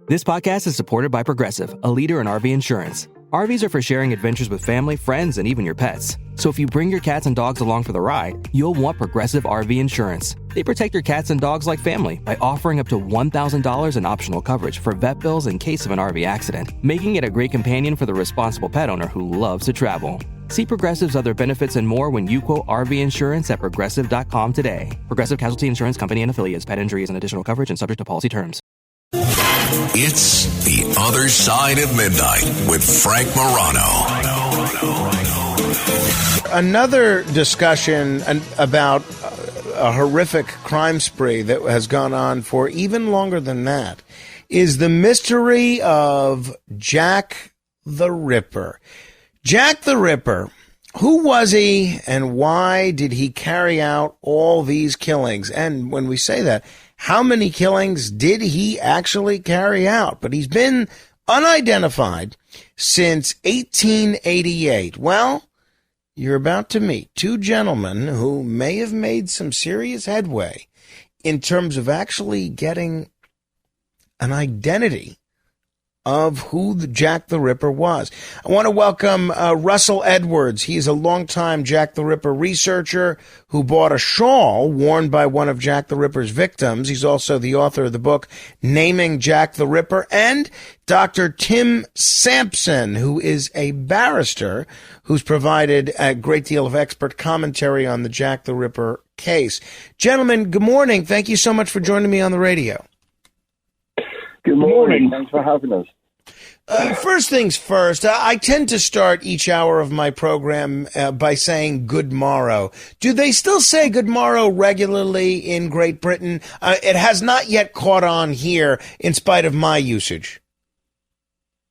This podcast is supported by Progressive, a leader in RV insurance. RVs are for sharing adventures with family, friends, and even your pets. So if you bring your cats and dogs along for the ride, you'll want Progressive RV insurance. They protect your cats and dogs like family by offering up to $1,000 in optional coverage for vet bills in case of an RV accident, making it a great companion for the responsible pet owner who loves to travel. See Progressive's other benefits and more when you quote RV insurance at Progressive.com today. Progressive Casualty Insurance Company and Affiliates. Pet injuries and additional coverage and subject to policy terms. It's The Other Side of Midnight with Frank Morano. Another discussion about a horrific crime spree that has gone on for even longer than that is the mystery of Jack the Ripper. Jack the Ripper, who was he and why did he carry out all these killings? And when we say that, how many killings did he actually carry out? But he's been unidentified since 1888. Well, you're about to meet two gentlemen who may have made some serious headway in terms of actually getting an identity of who the Jack the Ripper was. I want to welcome Russell Edwards. He's a longtime Jack the Ripper researcher who bought a shawl worn by one of Jack the Ripper's victims. He's also the author of the book Naming Jack the Ripper, and Dr. Tim Sampson, who is a barrister who's provided a great deal of expert commentary on the Jack the Ripper case. Gentlemen, good morning. Thank you so much for joining me on the radio. Good morning. Thanks for having us. First things first, I tend to start each hour of my program by saying good morrow. Do they still say good morrow regularly in Great Britain? It has not yet caught on here in spite of my usage.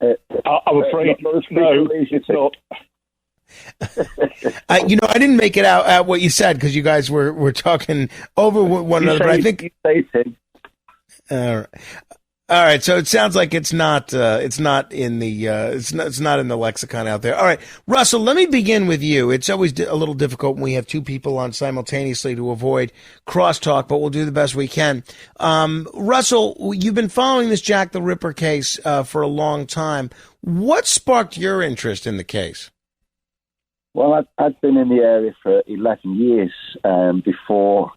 I'm afraid no. It's not. I didn't make it out at what you said because you guys were talking over one another, but I think... All right, so it sounds like it's not in the lexicon out there. All right, Russell, let me begin with you. It's always a little difficult when we have two people on simultaneously to avoid crosstalk, but we'll do the best we can. Russell, you've been following this Jack the Ripper case for a long time. What sparked your interest in the case? Well, I'd been in the area for 11 years before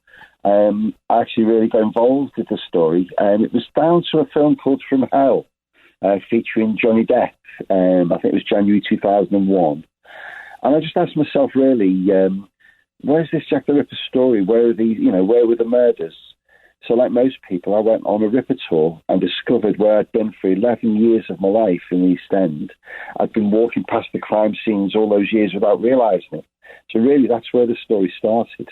I actually really got involved with the story. It was down to a film called From Hell, featuring Johnny Depp. I think it was January 2001. And I just asked myself, really, where's this Jack the Ripper story? Where are these? Where were the murders? So, like most people, I went on a Ripper tour and discovered where I'd been for 11 years of my life in the East End. I'd been walking past the crime scenes all those years without realising it. So, really, that's where the story started.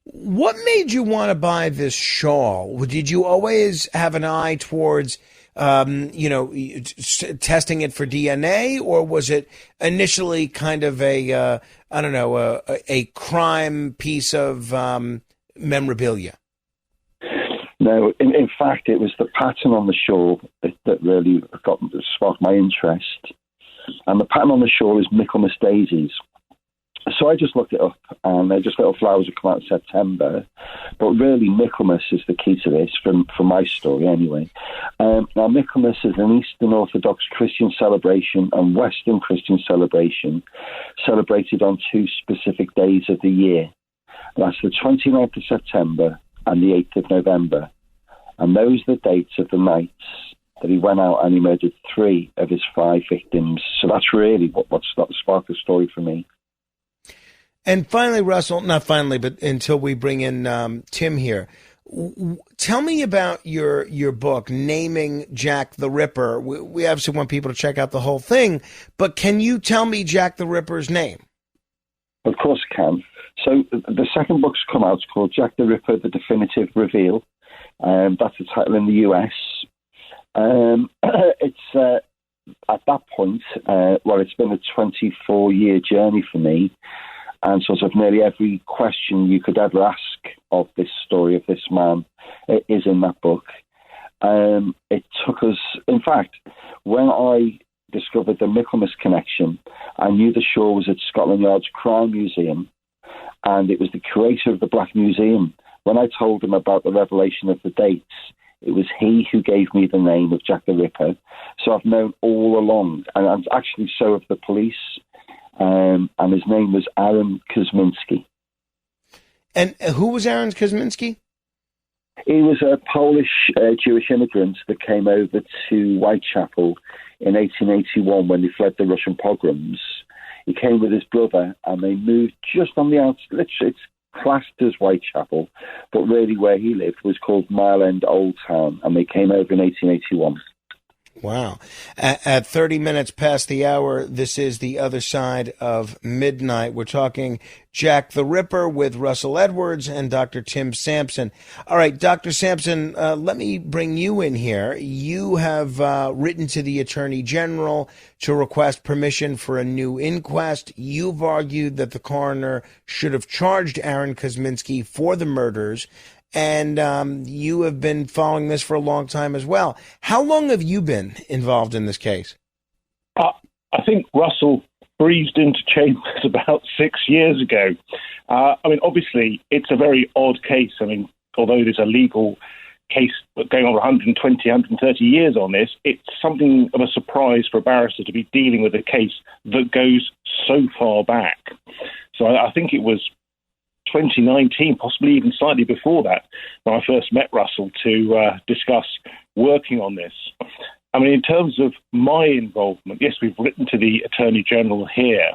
What made you want to buy this shawl? Did you always have an eye towards, testing it for DNA, or was it initially kind of a crime piece of memorabilia? No, in fact, it was the pattern on the shawl that really sparked my interest. And the pattern on the shawl is Michaelmas daisies. So I just looked it up, and they're just little flowers that come out in September. But really, Michaelmas is the key to this, for my story anyway. Now, Michaelmas is an Eastern Orthodox Christian celebration and Western Christian celebration celebrated on two specific days of the year. That's the 29th of September and the 8th of November. And those are the dates of the nights that he went out and he murdered 3 of his 5 victims. So that's really what sparked the story for me. And finally, Russell, not finally, but until we bring in Tim here, tell me about your book, Naming Jack the Ripper. We obviously want people to check out the whole thing, but can you tell me Jack the Ripper's name? Of course I can. So the second book's come out. It's called Jack the Ripper, The Definitive Reveal. That's the title in the US. It's at that point, it's been a 24-year journey for me. And sort of nearly every question you could ever ask of this story of this man is in that book. It took us, in fact, when I discovered the Michaelmas connection, I knew the shawl was at Scotland Yard's Crime Museum, and it was the curator of the Black Museum. When I told him about the revelation of the dates, It was he who gave me the name of Jack the Ripper. So I've known all along, and actually so have the police. And his name was Aaron Kosminski. And who was Aaron Kosminski? He was a Polish Jewish immigrant that came over to Whitechapel in 1881 when they fled the Russian pogroms. He came with his brother, and they moved just on the outskirts. It's classed as Whitechapel, but really where he lived was called Mile End Old Town, and they came over in 1881. Wow. At 30 minutes past the hour, this is The Other Side of Midnight. We're talking Jack the Ripper with Russell Edwards and Dr. Tim Sampson. All right, Dr. Sampson, let me bring you in here. You have written to the Attorney General to request permission for a new inquest. You've argued that the coroner should have charged Aaron Kosminski for the murders. And you have been following this for a long time as well. How long have you been involved in this case? I think Russell breezed into chambers about 6 years ago. Obviously, it's a very odd case. Although there's a legal case going on 120, 130 years on this, it's something of a surprise for a barrister to be dealing with a case that goes so far back. So I think it was 2019, possibly even slightly before that, when I first met Russell to discuss working on this. In terms of my involvement, yes, we've written to the Attorney General here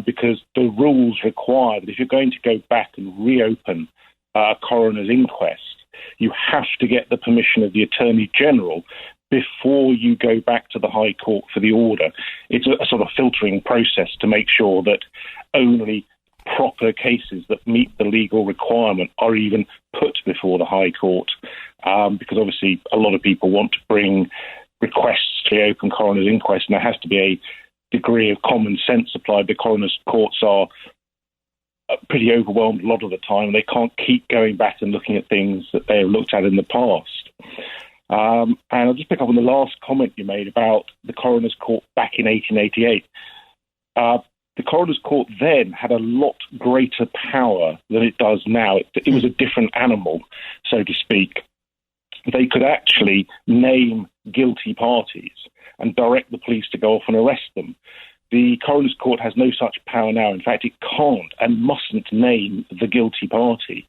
because the rules require that if you're going to go back and reopen a coroner's inquest, you have to get the permission of the Attorney General before you go back to the High Court for the order. It's a sort of filtering process to make sure that only proper cases that meet the legal requirement are even put before the High Court, because obviously a lot of people want to bring requests to the open coroner's inquest, and there has to be a degree of common sense applied. The coroner's courts are pretty overwhelmed a lot of the time, and they can't keep going back and looking at things that they have looked at in the past. And I'll just pick up on the last comment you made about the coroner's court back in 1888. The coroner's court then had a lot greater power than it does now. It was a different animal, so to speak. They could actually name guilty parties and direct the police to go off and arrest them. The coroner's court has no such power now. In fact, it can't and mustn't name the guilty party.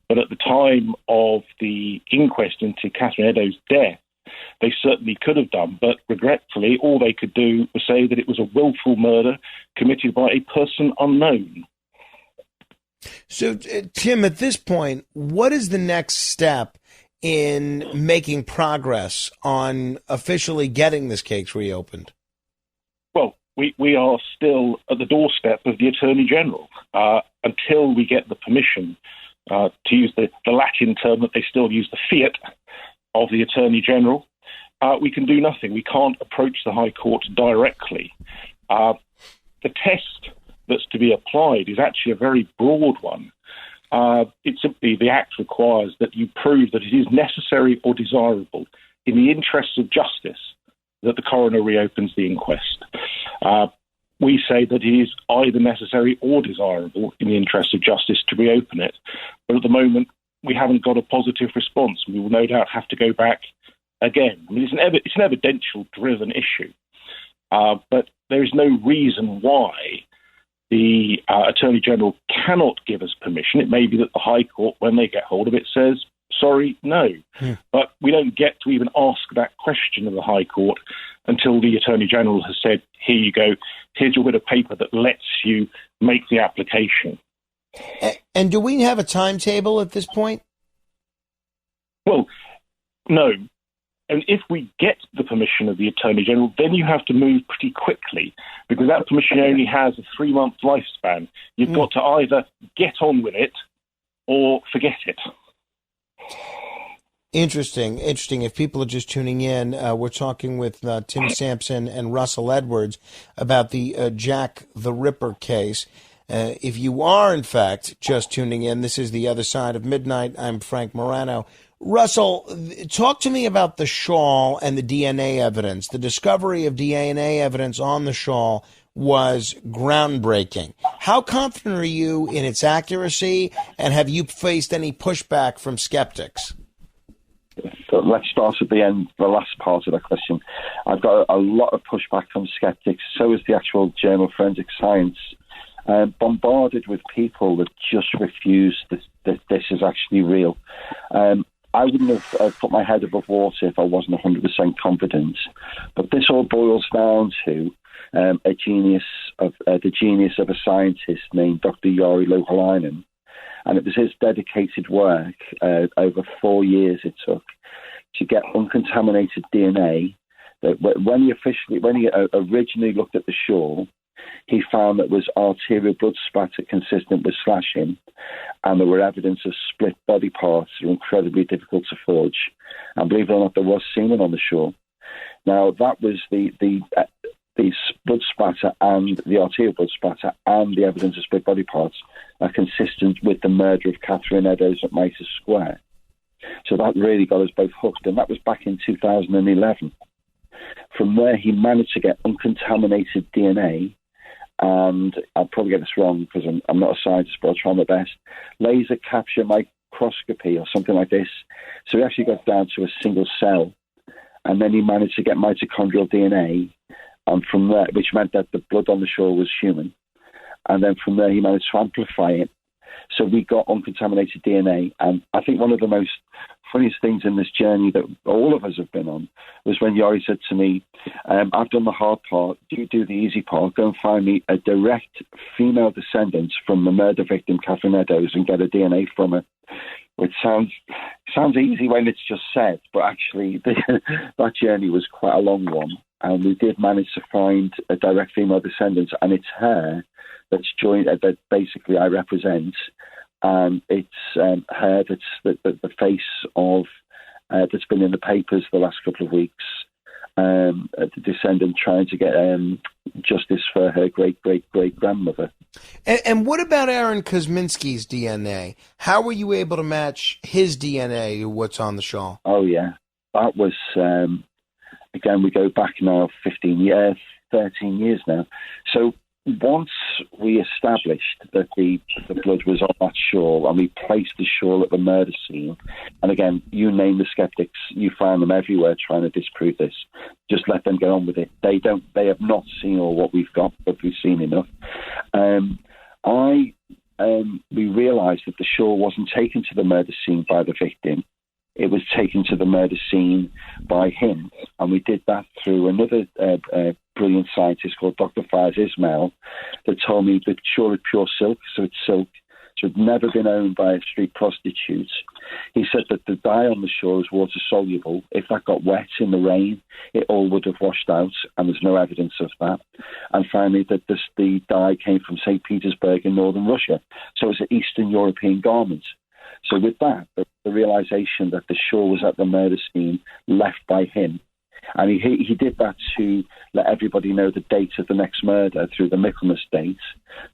But at the time of the inquest into Catherine Eddowes' death, they certainly could have done, but regretfully, all they could do was say that it was a willful murder committed by a person unknown. So, Tim, at this point, what is the next step in making progress on officially getting this case reopened? Well, we are still at the doorstep of the Attorney General until we get the permission to use the Latin term that they still use, the fiat of the Attorney General. We can do nothing. We can't approach the High Court directly. The test that's to be applied is actually a very broad one. It's simply the Act requires that you prove that it is necessary or desirable in the interests of justice that the coroner reopens the inquest. We say that it is either necessary or desirable in the interests of justice to reopen it. But at the moment, we haven't got a positive response. We will no doubt have to go back again. It's an evidential-driven issue. But there is no reason why the Attorney General cannot give us permission. It may be that the High Court, when they get hold of it, says, sorry, no. But we don't get to even ask that question of the High Court until the Attorney General has said, here you go, here's your bit of paper that lets you make the application. And do we have a timetable at this point? Well, no. And if we get the permission of the Attorney General, then you have to move pretty quickly because that permission only has a 3-month lifespan. You've got to either get on with it or forget it. Interesting. If people are just tuning in, we're talking with Tim Sampson and Russell Edwards about the Jack the Ripper case. If you are, in fact, just tuning in, this is The Other Side of Midnight. I'm Frank Morano. Russell, talk to me about the shawl and the DNA evidence. The discovery of DNA evidence on the shawl was groundbreaking. How confident are you in its accuracy, and have you faced any pushback from skeptics? So let's start at the end, the last part of that question. I've got a lot of pushback from skeptics. So is the actual journal Forensic Science, bombarded with people that just refuse that this is actually real. I wouldn't have put my head above water if I wasn't 100% confident. But this all boils down to the genius of a scientist named Dr. Jari Louhelainen. And it was his dedicated work over 4 years it took to get uncontaminated DNA. That when he originally looked at the shawl, he found that was arterial blood spatter consistent with slashing, and there were evidence of split body parts that are incredibly difficult to forge. And believe it or not, there was semen on the shawl. Now that was the blood spatter and the arterial blood spatter and the evidence of split body parts are consistent with the murder of Catherine Eddowes at Mitre Square. So that really got us both hooked, and that was back in 2011. From there, he managed to get uncontaminated DNA, and I'll probably get this wrong because I'm not a scientist, but I'll try my best, laser capture microscopy or something like this. So he actually got down to a single cell, and then he managed to get mitochondrial DNA, and from there, which meant that the blood on the shawl was human. And then from there, he managed to amplify it. So we got uncontaminated DNA. And I think one of the most funniest things in this journey that all of us have been on was when Jari said to me, I've done the hard part, you do the easy part, go and find me a direct female descendant from the murder victim, Catherine Eddowes, and get a DNA from her. Which sounds easy when it's just said, but actually that journey was quite a long one. And we did manage to find a direct female descendant, and it's her that's joined, that basically I represent, and it's her that's the face of that's been in the papers the last couple of weeks. The descendant trying to get justice for her great-great-great-grandmother. And what about Aaron Kosminski's DNA? How were you able to match his DNA to what's on the shawl? Oh, yeah. That was, again, we go back now 13 years now. So once we established that the blood was on that shawl and we placed the shawl at the murder scene, and again, you name the skeptics, you find them everywhere trying to disprove this. Just let them get on with it. They have not seen all what we've got, but we've seen enough. We realised that the shawl wasn't taken to the murder scene by the victim. It was taken to the murder scene by him. And we did that through another brilliant scientist called Dr. Faiz Ismail that told me that shawl is pure silk, so it's silk. So it had never been owned by a street prostitute. He said that the dye on the shawl is water soluble. If that got wet in the rain, it all would have washed out, and there's no evidence of that. And finally, that the dye came from St. Petersburg in northern Russia. So it's an Eastern European garment. So with that, the realization that the shawl was at the murder scene left by him. And he did that to let everybody know the date of the next murder through the Michaelmas date.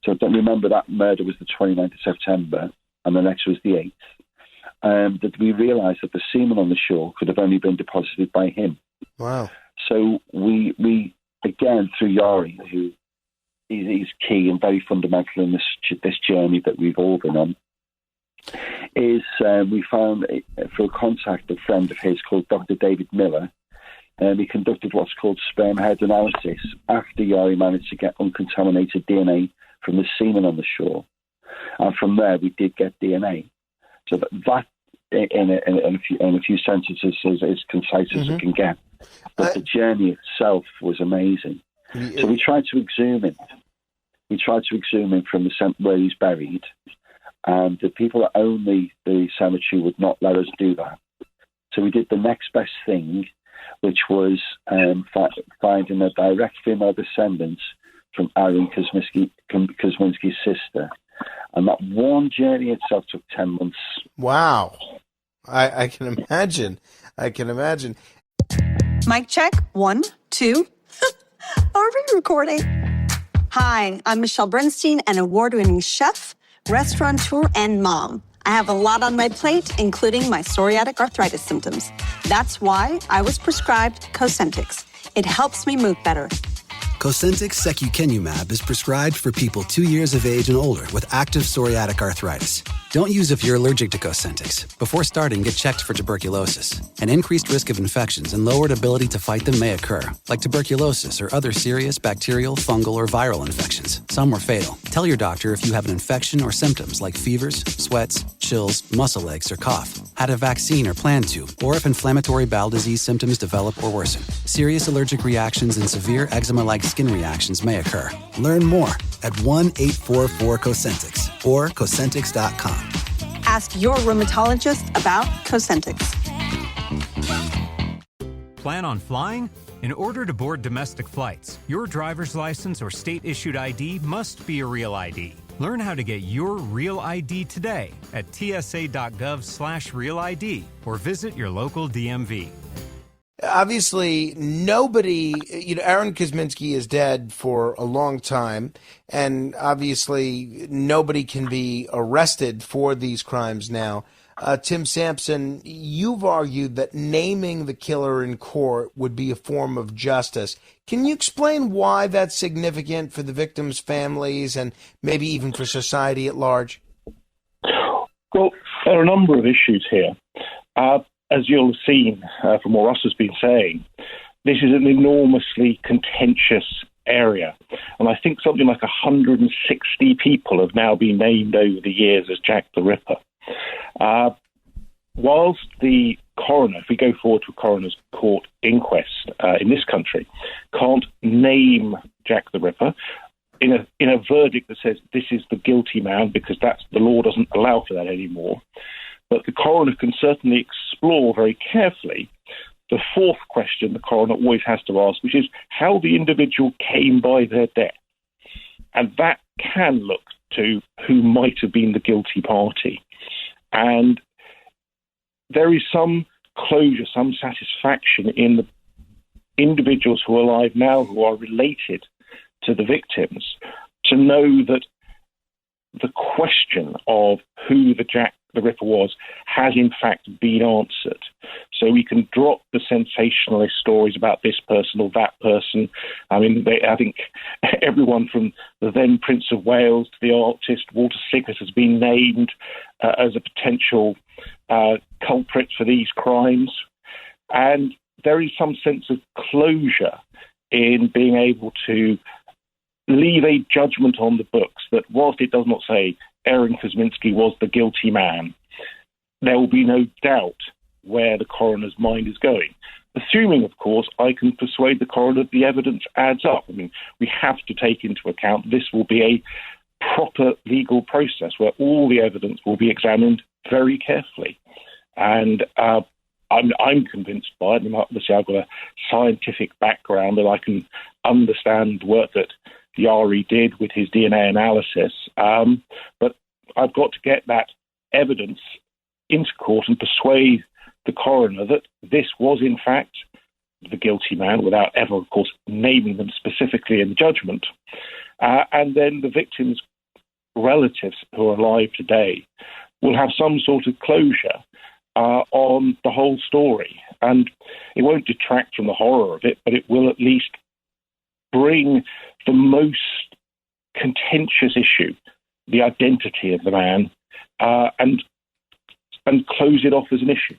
So don't remember that murder was the 29th of September and the next was the 8th. That we realized that the semen on the shawl could have only been deposited by him. Wow. So we again, through Jari, who is key and very fundamental in this journey that we've all been on, is we found through contact a friend of his called Dr. David Miller. He conducted what's called sperm head analysis after Jari managed to get uncontaminated DNA from the semen on the shawl. And from there, we did get DNA. So that in a few sentences, is as concise as it can get. But the journey itself was amazing. So we tried to exhume him. We tried to exhume him from where he's buried. And the people that own the cemetery would not let us do that. So we did the next best thing, which was finding a direct female descendant from Aaron Kosminski's sister. And that one journey itself took 10 months. Wow. I can imagine. Mic check. 1, 2. Are we recording? Hi, I'm Michelle Bernstein, an award-winning chef, restaurateur, and mom. I have a lot on my plate, including my psoriatic arthritis symptoms. That's why I was prescribed Cosentyx. It helps me move better. Cosentyx secukinumab is prescribed for people 2 years of age and older with active psoriatic arthritis. Don't use if you're allergic to Cosentyx. Before starting, get checked for tuberculosis. An increased risk of infections and lowered ability to fight them may occur, like tuberculosis or other serious bacterial, fungal, or viral infections. Some were fatal. Tell your doctor if you have an infection or symptoms like fevers, sweats, chills, muscle aches, or cough, had a vaccine or plan to, or if inflammatory bowel disease symptoms develop or worsen. Serious allergic reactions and severe eczema-like skin reactions may occur. Learn more at 1-844-COSENTYX or Cosentyx.com. Ask your rheumatologist about Cosentyx. Plan on flying? In order to board domestic flights, your driver's license or state-issued ID must be a real ID. Learn how to get your real ID today at tsa.gov/real ID or visit your local DMV. Obviously, nobody, Aaron Kosminski is dead for a long time, and obviously nobody can be arrested for these crimes now. Tim Sampson, you've argued that naming the killer in court would be a form of justice. Can you explain why that's significant for the victims' families and maybe even for society at large? Well, there are a number of issues here. As you'll have seen from what Russ has been saying, this is an enormously contentious area. And I think something like 160 people have now been named over the years as Jack the Ripper. Whilst the coroner, if we go forward to a coroner's court inquest in this country, can't name Jack the Ripper in a verdict that says this is the guilty man, because the law doesn't allow for that anymore. But the coroner can certainly explore very carefully the fourth question the coroner always has to ask, which is how the individual came by their death. And that can look to who might have been the guilty party. And there is some closure, some satisfaction in the individuals who are alive now who are related to the victims to know that the question of who the Jack the Ripper was has in fact been answered. So we can drop the sensationalist stories about this person or that person. I mean, I think everyone from the then Prince of Wales to the artist Walter Sickert has been named as a potential culprit for these crimes. And there is some sense of closure in being able to leave a judgment on the books that whilst it does not say Aaron Kosminski was the guilty man, there will be no doubt where the coroner's mind is going. Assuming, of course, I can persuade the coroner that the evidence adds up. I mean, we have to take into account this will be a proper legal process where all the evidence will be examined very carefully. And I'm convinced by it. I mean, obviously, I've got a scientific background and I can understand the work that Yari did with his DNA analysis. But I've got to get that evidence into court and persuade the coroner that this was, in fact, the guilty man without ever, of course, naming them specifically in the judgment. And then the victims' relatives who are alive today will have some sort of closure on the whole story. And it won't detract from the horror of it, but it will at least bring the most contentious issue, the identity of the man, and close it off as an issue.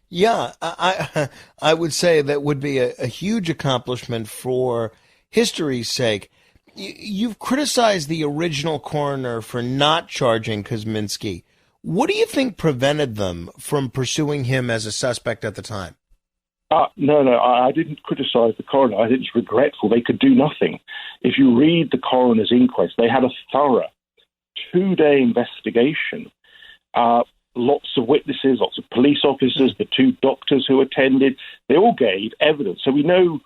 Yeah, I would say that would be a huge accomplishment for history's sake. You've criticized the original coroner for not charging Kosminski. What do you think prevented them from pursuing him as a suspect at the time? No, I didn't criticize the coroner. I think it's regretful they could do nothing. If you read the coroner's inquest, they had a thorough 2-day investigation. Lots of witnesses, lots of police officers, the 2 doctors who attended, they all gave evidence. So we know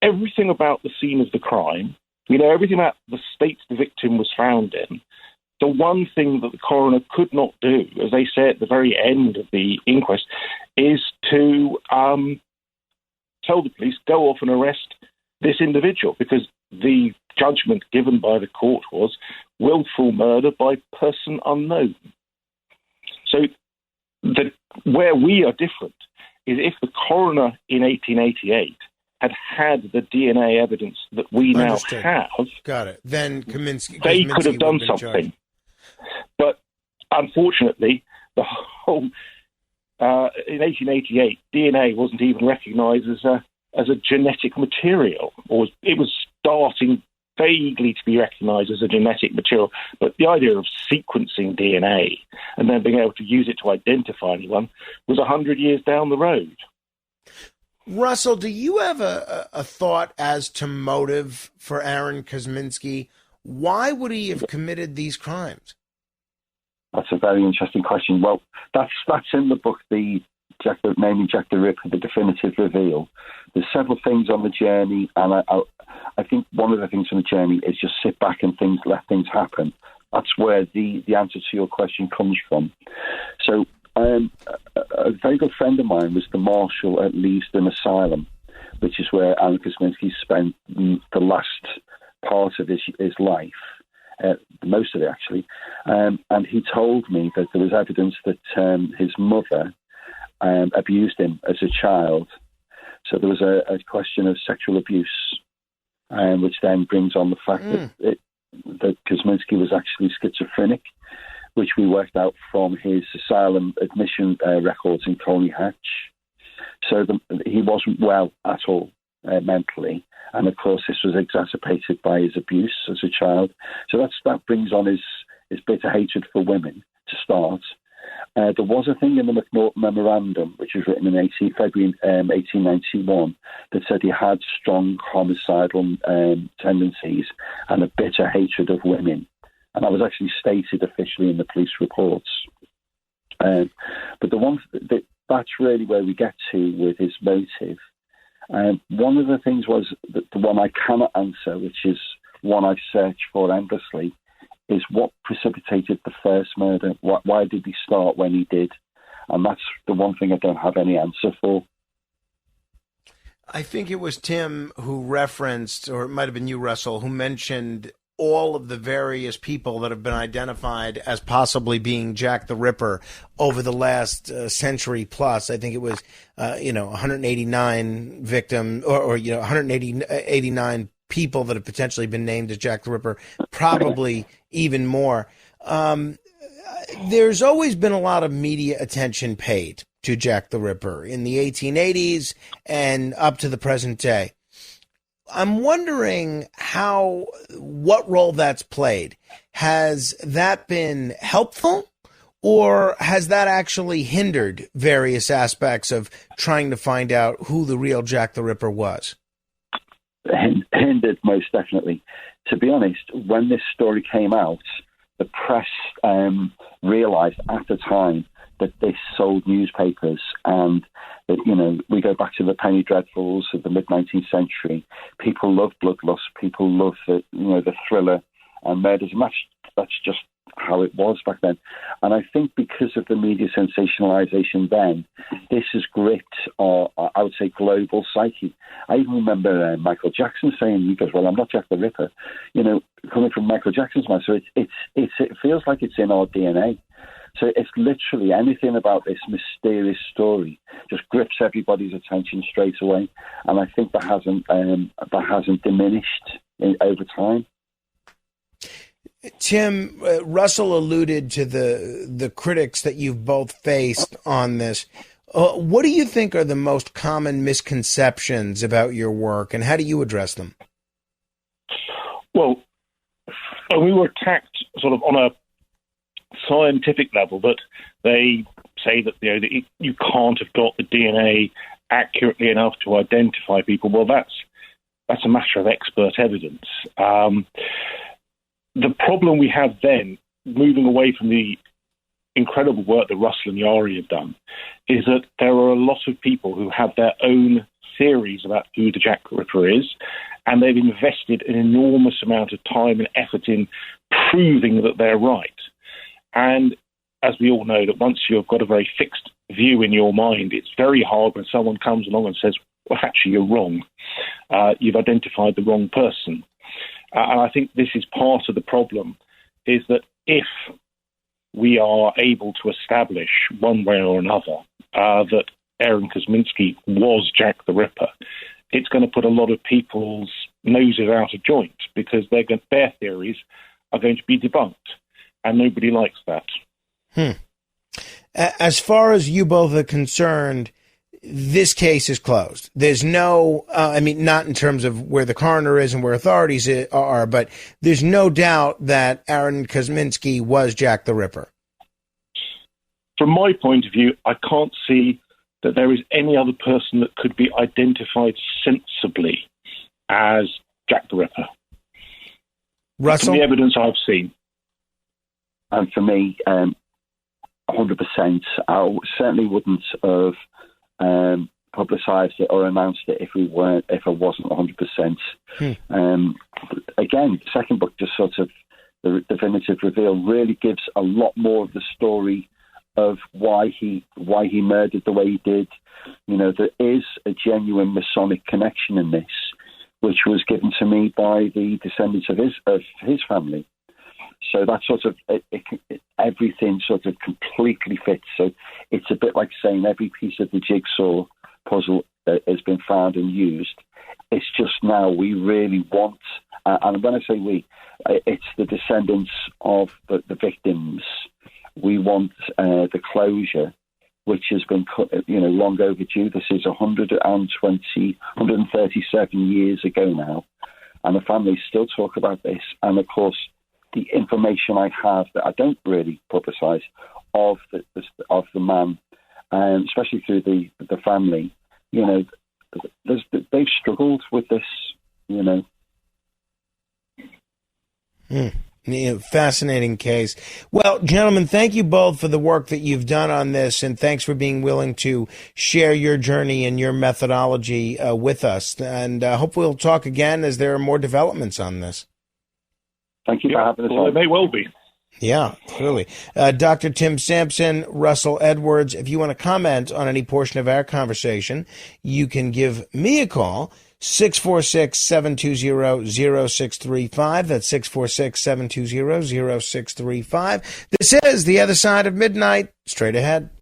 everything about the scene of the crime. We know everything about the state the victim was found in. The one thing that the coroner could not do, as they say at the very end of the inquest, is to tell the police, go off and arrest this individual, because the judgment given by the court was willful murder by person unknown. So where we are different is if the coroner in 1888 had the DNA evidence that we now have, got it. Then they could have done something. But unfortunately, the whole in 1888, DNA wasn't even recognised as a genetic material, or it was starting vaguely to be recognised as a genetic material. But the idea of sequencing DNA and then being able to use it to identify anyone was 100 years down the road. Russell, do you have a thought as to motive for Aaron Kosminski? Why would he have committed these crimes? That's a very interesting question. Well, that's in the book, namely Jack the Ripper, the definitive reveal. There's several things on the journey, and I think one of the things on the journey is just sit back and let things happen. That's where the answer to your question comes from. So a very good friend of mine was the marshal at Leavesden Asylum, which is where Aaron Kosminski spent the last part of his life. Most of it, actually. And he told me that there was evidence that his mother abused him as a child. So there was a question of sexual abuse, which then brings on the fact that Kosminski was actually schizophrenic, which we worked out from his asylum admission records in Colney Hatch. So he wasn't well at all mentally. And of course, this was exacerbated by his abuse as a child. So that brings on his bitter hatred for women to start. There was a thing in the McNaughton Memorandum, which was written in February 1891, that said he had strong homicidal tendencies and a bitter hatred of women. And that was actually stated officially in the police reports. But that's really where we get to with his motive. One of the things was that the one I cannot answer, which is one I've searched for endlessly, is what precipitated the first murder. Why did he start when he did? And that's the one thing I don't have any answer for. I think it was Tim who referenced, or it might have been you, Russell, who mentioned all of the various people that have been identified as possibly being Jack the Ripper over the last century plus. I think it was, 189 victims or 189 people that have potentially been named as Jack the Ripper, probably even more. There's always been a lot of media attention paid to Jack the Ripper in the 1880s and up to the present day. I'm wondering what role that's played. Has that been helpful, or has that actually hindered various aspects of trying to find out who the real Jack the Ripper was? Hindered, most definitely. To be honest, when this story came out, the press realised at the time that this sold newspapers, and that, we go back to the penny dreadfuls of the mid-19th century. People love bloodlust. People love the thriller and murders. And that's just how it was back then. And I think because of the media sensationalization then, this has gripped I would say, global psyche. I even remember Michael Jackson saying, he goes, well, I'm not Jack the Ripper. Coming from Michael Jackson's mind. So it feels like it's in our DNA. So it's literally anything about this mysterious story just grips everybody's attention straight away, and I think that hasn't diminished over time. Tim, Russell alluded to the critics that you've both faced on this. What do you think are the most common misconceptions about your work, and how do you address them? Well, we were attacked sort of on a scientific level, that they say that that you can't have got the DNA accurately enough to identify people. Well, that's a matter of expert evidence. The problem we have then, moving away from the incredible work that Russell and Yari have done, is that there are a lot of people who have their own theories about who the Jack the Ripper is, and they've invested an enormous amount of time and effort in proving that they're right. And as we all know, that once you've got a very fixed view in your mind, it's very hard when someone comes along and says, well, actually, you're wrong. You've identified the wrong person. And I think this is part of the problem, is that if we are able to establish one way or another that Aaron Kosminski was Jack the Ripper, it's going to put a lot of people's noses out of joint because their theories are going to be debunked, and nobody likes that. As far as you both are concerned, this case is closed. There's no, not in terms of where the coroner is and where authorities are, but there's no doubt that Aaron Kosminski was Jack the Ripper. From my point of view, I can't see that there is any other person that could be identified sensibly as Jack the Ripper. Russell? From the evidence I've seen. And for me, 100%, I certainly wouldn't have publicised it or announced it if I wasn't 100%. Again, the second book, just sort of the definitive reveal, really gives a lot more of the story of why he murdered the way he did. You know, there is a genuine Masonic connection in this, which was given to me by the descendants of his family. So that sort of everything sort of completely fits. So it's a bit like saying every piece of the jigsaw puzzle has been found and used. It's just now we really want, and when I say we, it's the descendants of the victims. We want the closure, which has been long overdue. This is 137 years ago now, and the families still talk about this. And of course, the information I have that I don't really publicise of the man, especially through the family, they've struggled with this, Fascinating case. Well, gentlemen, thank you both for the work that you've done on this, and thanks for being willing to share your journey and your methodology with us. And hopefully we'll talk again as there are more developments on this. Thank you for having us on. Well, it may well be. Yeah, clearly. Dr. Tim Sampson, Russell Edwards, if you want to comment on any portion of our conversation, you can give me a call, 646-720-0635. That's 646-720-0635. This is The Other Side of Midnight. Straight ahead.